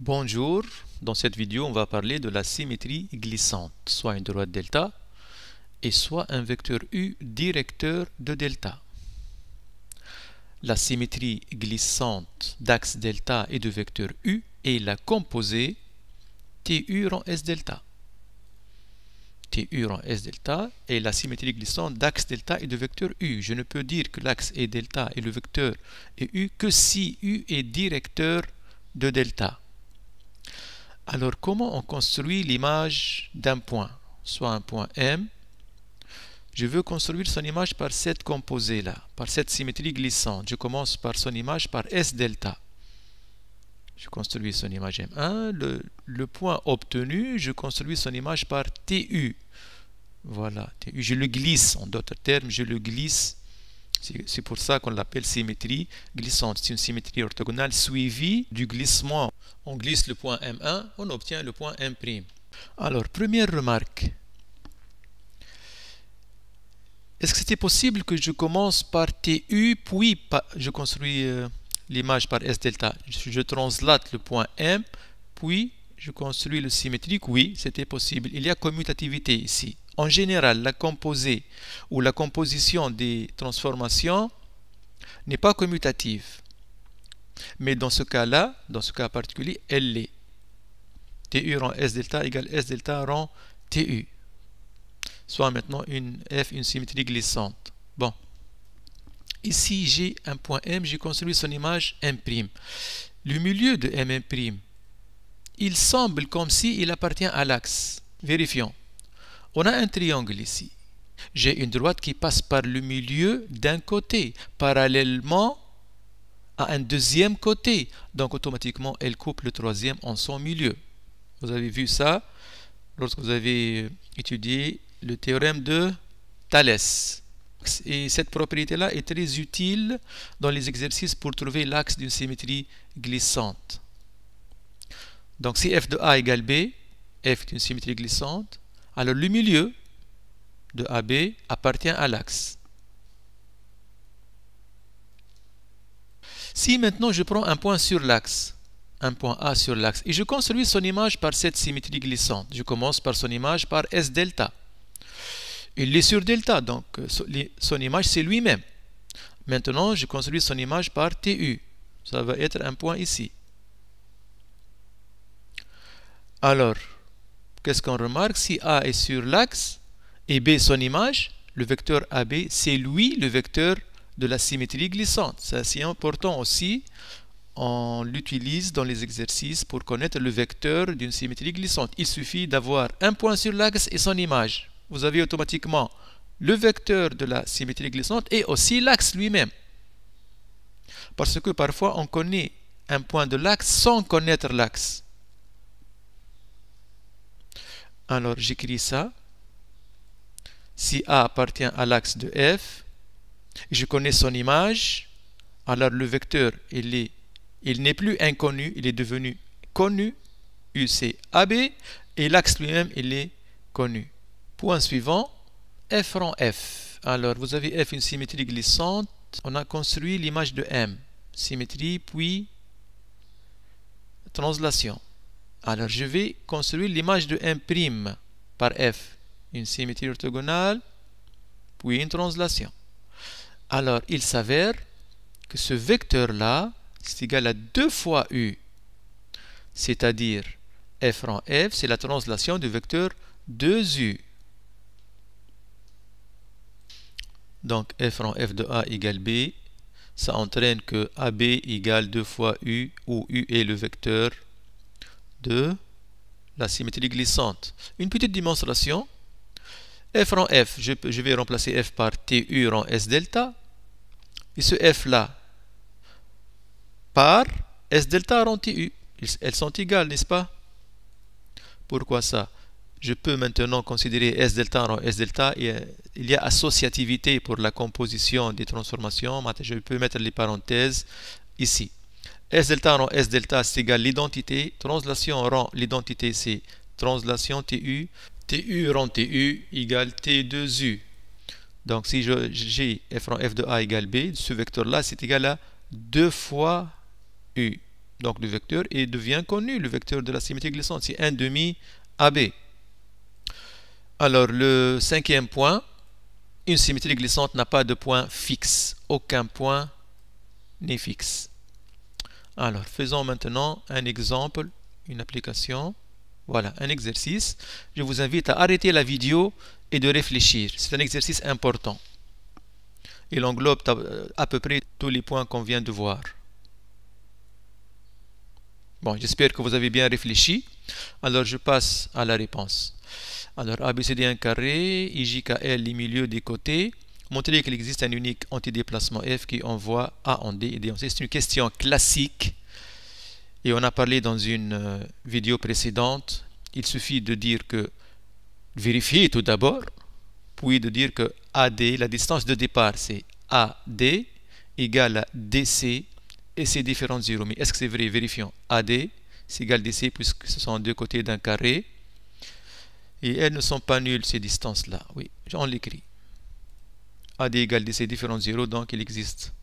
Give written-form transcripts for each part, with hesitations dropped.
Bonjour, dans cette vidéo on va parler de la symétrie glissante, soit une droite delta et soit un vecteur U directeur de delta. La symétrie glissante d'axe delta et de vecteur U est la composée TU rang S delta. TU rang S delta est la symétrie glissante d'axe delta et de vecteur U. Je ne peux dire que l'axe est delta et le vecteur est U que si U est directeur de delta. Alors, comment on construit l'image d'un point, soit un point M? Je veux construire son image par cette composée-là, par cette symétrie glissante. Je commence par son image par S delta. Je construis son image M1. Le point obtenu, je construis son image par TU. Voilà, TU. Je le glisse, en d'autres termes, je le glisse. C'est pour ça qu'on l'appelle symétrie glissante. C'est une symétrie orthogonale suivie du glissement. On glisse le point M1, on obtient le point M'. Alors, première remarque. Est-ce que c'était possible que je commence par TU, puis je construis l'image par S delta? Je translate le point M, puis je construis le symétrique? Oui, c'était possible. Il y a commutativité ici. En général, la composée ou la composition des transformations n'est pas commutative. Mais dans ce cas-là, dans ce cas particulier, elle l'est. TU rang S delta égale S delta rang TU. Soit maintenant une symétrie glissante. Bon. Ici, j'ai un point M, j'ai construit son image M'. Le milieu de M', il semble comme s'il appartient à l'axe. Vérifions. On a un triangle ici. J'ai une droite qui passe par le milieu d'un côté, parallèlement à un deuxième côté. Donc automatiquement, elle coupe le troisième en son milieu. Vous avez vu ça lorsque vous avez étudié le théorème de Thalès. Et cette propriété-là est très utile dans les exercices pour trouver l'axe d'une symétrie glissante. Donc si f de A égale B, f est une symétrie glissante, alors le milieu de AB appartient à l'axe. Si maintenant je prends un point sur l'axe, un point A sur l'axe, et je construis son image par cette symétrie glissante, je commence par son image par S delta. Il est sur delta, donc son image c'est lui-même. Maintenant, je construis son image par TU. Ça va être un point ici. Alors, qu'est-ce qu'on remarque? Si A est sur l'axe et B son image, le vecteur AB, c'est lui le vecteur de la symétrie glissante. C'est assez important aussi. On l'utilise dans les exercices pour connaître le vecteur d'une symétrie glissante. Il suffit d'avoir un point sur l'axe et son image. Vous avez automatiquement le vecteur de la symétrie glissante et aussi l'axe lui-même. Parce que parfois on connaît un point de l'axe sans connaître l'axe. Alors j'écris ça. Si A appartient à l'axe de F, je connais son image, alors le vecteur il n'est plus inconnu, il est devenu connu. U c'est AB et l'axe lui-même il est connu. Point suivant, F rang F. Alors vous avez F une symétrie glissante, on a construit l'image de M. Symétrie puis translation. Alors je vais construire l'image de M' par F. Une symétrie orthogonale, puis une translation. Alors il s'avère que ce vecteur-là, c'est égal à 2 fois U. C'est-à-dire F rang F, c'est la translation du vecteur 2U. Donc f rang f de A égale B, ça entraîne que AB égale 2 fois U, où U est le vecteur de la symétrie glissante. Une petite démonstration. F rang F, je vais remplacer F par TU rang S delta. Et ce F là par S delta rang TU. Elles sont égales, n'est-ce pas? Pourquoi ça? Je peux maintenant considérer S delta rang S delta. Il y a associativité pour la composition des transformations. Je peux mettre les parenthèses ici. S delta rang S delta, c'est égal à l'identité. Translation rang l'identité, c'est translation TU. TU rang TU égale T2U. Donc si j'ai f rang f de A égale B, ce vecteur-là, c'est égal à 2 fois U. Donc le vecteur devient connu, le vecteur de la symétrie glissante, c'est 1/2 AB. Alors le cinquième point, une symétrie glissante n'a pas de point fixe. Aucun point n'est fixe. Alors faisons maintenant un exemple, une application. Voilà, un exercice. Je vous invite à arrêter la vidéo et de réfléchir. C'est un exercice important. Il englobe à peu près tous les points qu'on vient de voir. Bon, j'espère que vous avez bien réfléchi. Alors je passe à la réponse. Alors ABCD un carré, IJKL les milieux des côtés. Montrer qu'il existe un unique antidéplacement F qui envoie A en D et D en C. C'est une question classique. Et on a parlé dans une vidéo précédente. Il suffit de dire que, vérifier tout d'abord, puis de dire que AD, la distance de départ, c'est AD égale à DC et c'est différent de 0. Mais est-ce que c'est vrai? Vérifions. AD, c'est égal à DC puisque ce sont deux côtés d'un carré. Et elles ne sont pas nulles, ces distances-là. Oui, on l'écrit. AD égale DC différent de 0, donc il existe.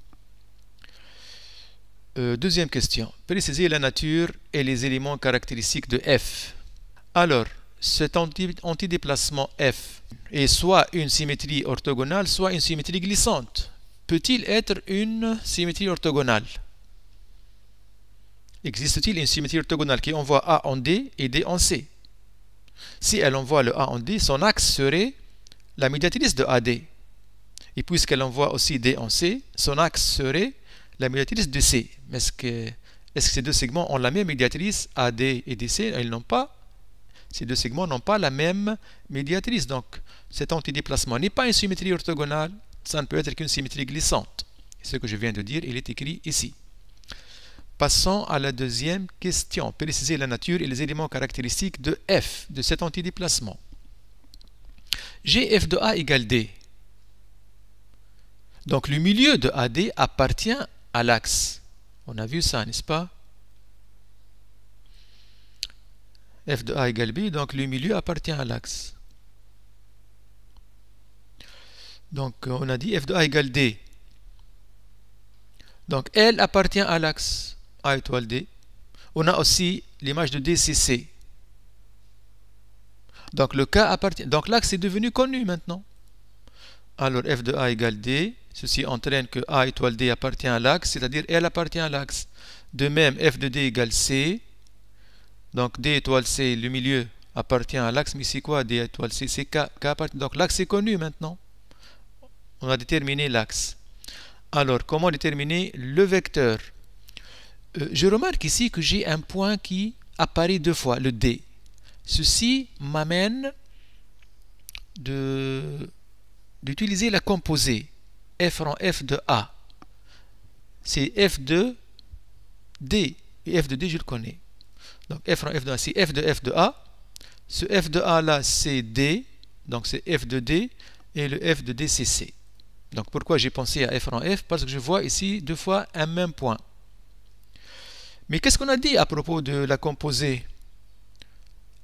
Deuxième question. Précisez la nature et les éléments caractéristiques de F. Alors, cet antidéplacement F est soit une symétrie orthogonale, soit une symétrie glissante. Peut-il être une symétrie orthogonale? Existe-t-il une symétrie orthogonale qui envoie A en D et D en C? Si elle envoie le A en D, son axe serait la médiatrice de AD. Et puisqu'elle envoie aussi D en C, son axe serait la médiatrice de C. Mais est-ce que ces deux segments ont la même médiatrice, AD et DC? Ils n'ont pas. Ces deux segments n'ont pas la même médiatrice. Donc, cet antidéplacement n'est pas une symétrie orthogonale. Ça ne peut être qu'une symétrie glissante. Ce que je viens de dire, il est écrit ici. Passons à la deuxième question. Préciser la nature et les éléments caractéristiques de F, de cet antidéplacement. GF de A égale D. Donc, le milieu de AD appartient à l'axe. On a vu ça, n'est-ce pas? F de A égale B, donc le milieu appartient à l'axe. Donc, on a dit F de A égale D. Donc, L appartient à l'axe A étoile D. On a aussi l'image de D, c'est C. Donc, le K appartient. Donc, l'axe est devenu connu maintenant. Alors, F de A égale D. Ceci entraîne que A étoile D appartient à l'axe, c'est-à-dire L appartient à l'axe. De même, F de D égale C. Donc, D étoile C, le milieu appartient à l'axe. Mais c'est quoi D étoile C? C'est K. Donc, l'axe est connu maintenant. On a déterminé l'axe. Alors, comment déterminer le vecteur? Je remarque ici que j'ai un point qui apparaît deux fois, le D. Ceci m'amène d'utiliser la composée. F rend F de A. C'est F de D. Et F de D, je le connais. Donc, F rend F de A. C'est F de A. Ce F de A là, c'est D. Donc, c'est F de D. Et le F de D, c'est C. Donc, pourquoi j'ai pensé à F rend F? Parce que je vois ici deux fois un même point. Mais qu'est-ce qu'on a dit à propos de la composée?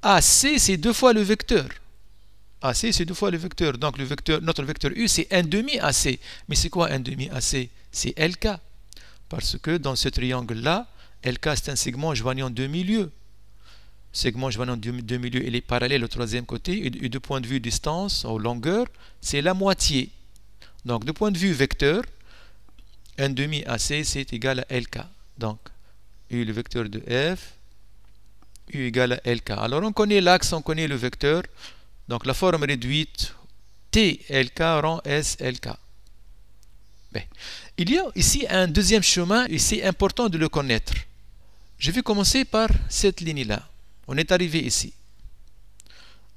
AC, c'est deux fois le vecteur. AC, c'est deux fois le vecteur. Donc, notre vecteur U, c'est 1/2 AC. Mais c'est quoi 1/2 AC? C'est LK. Parce que dans ce triangle-là, LK, c'est un segment joignant deux milieux. Segment joignant deux milieux, il est parallèle au troisième côté. Et de point de vue distance, ou longueur, c'est la moitié. Donc, de point de vue vecteur, 1/2 AC, c'est égal à LK. Donc, U, le vecteur de F, U égale à LK. Alors, on connaît l'axe, on connaît le vecteur. Donc, la forme réduite, TLK rend SLK. Bien. Il y a ici un deuxième chemin, et c'est important de le connaître. Je vais commencer par cette ligne-là. On est arrivé ici.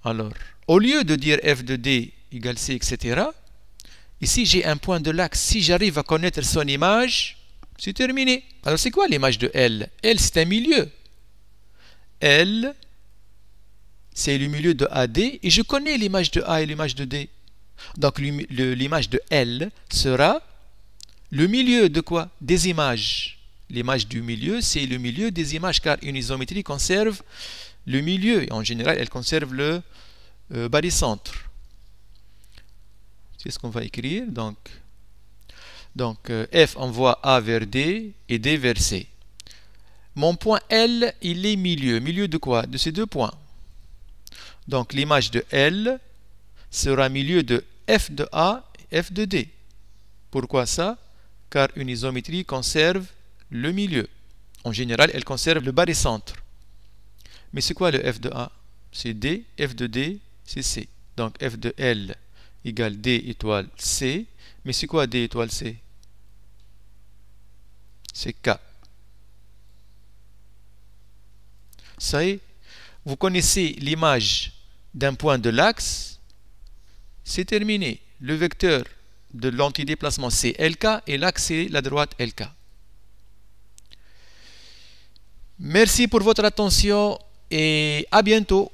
Alors, au lieu de dire F de D égale C, etc., ici, j'ai un point de l'axe. Si j'arrive à connaître son image, c'est terminé. Alors, c'est quoi l'image de L? L, c'est un milieu. L, c'est le milieu de AD, et je connais l'image de A et l'image de D. Donc, l'image de L sera le milieu de quoi? Des images. L'image du milieu, c'est le milieu des images, car une isométrie conserve le milieu. Et en général, elle conserve le barycentre. C'est ce qu'on va écrire. Donc F envoie A vers D et D vers C. Mon point L, il est milieu. Milieu de quoi? De ces deux points. Donc l'image de L sera milieu de f de A et f de D. Pourquoi ça? Car une isométrie conserve le milieu. En général, elle conserve le barycentre. Mais c'est quoi le f de A? C'est D, f de D, c'est C. Donc f de L égale D étoile C. Mais c'est quoi D étoile C? C'est K. Ça y est, vous connaissez l'image d'un point de l'axe, c'est terminé. Le vecteur de l'antidéplacement c'est LK et l'axe c'est la droite LK. Merci pour votre attention et à bientôt.